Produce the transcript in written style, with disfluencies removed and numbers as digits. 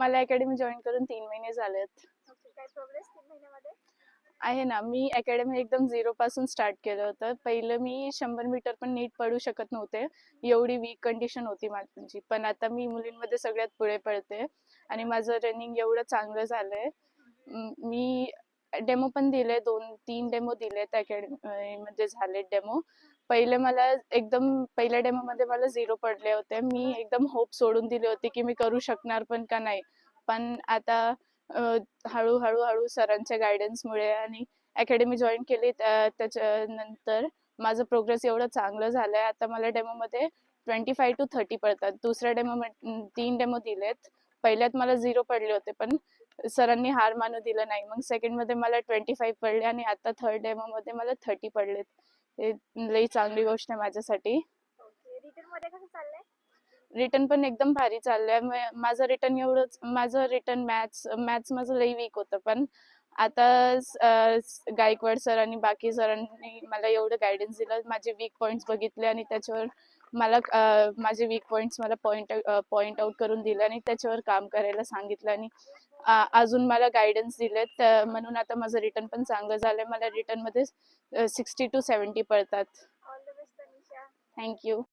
मला academy join करून 3 महिने झालेत. काय प्रोग्रेस 3 महिन्यामध्ये? आहे ना, मी अकॅडमी एकदम झिरो पासून स्टार्ट केलं होतं. पहिलं मी 100 मीटर पण नीट पळू शकत नव्हते, एवढी वीक कंडिशन होती माझी. पण आता मी मुलींमध्ये सगळ्यात पुढे पळते आणि माझं रनिंग एवढं चांगलं झालंय. मी डेमो पण दिले, 2-3 डेमो दिलेत अकॅडमी मध्ये झाले डेमो. पहिल्या डेमो मध्ये मला झिरो पडले होते. मी एकदम होप सोडून दिले होते की मी करू शकणार पण का नाही. पण आता हळूहळू सरांच्या गायडन्समुळे आणि अकॅडमी जॉईन केली त्याच्यानंतर माझं प्रोग्रेस एवढं चांगलं झालंय. आता मला डेमोमध्ये 25 to 30 पडतात. दुसऱ्या डेमो 3 डेमो दिलेत. पहिल्यात मला झिरो पडले होते, पण सरांनी हार मानू दिलं नाही. मग सेकंड मध्ये मला 25 पडले आणि आता थर्ड डेमो मध्ये मला 30 पडलेत. हे लई चांगली गोष्ट आहे माझ्यासाठी. रिटर्न मध्ये कसं चाललंय? रिटर्न पण एकदम भारी चाललंय. माझं रिटर्न मॅथ्स माझं लई वीक होतं, पण आता गायकवाड सर आणि बाकी सरांनी मला एवढं गायडन्स दिलं, माझे वीक पॉइंट्स बघितले आणि त्याच्यावर मला माझे वीक पॉइंट्स मला पॉइंट आउट करून दिले आणि त्याच्यावर काम करायला सांगितलं आणि अजून मला गायडन्स दिलेत. म्हणून आता माझं रिटर्न पण चांगलं झालंय. मला रिटर्न मध्ये 60 to 70 पडतात. All the best Tanisha. Thank you.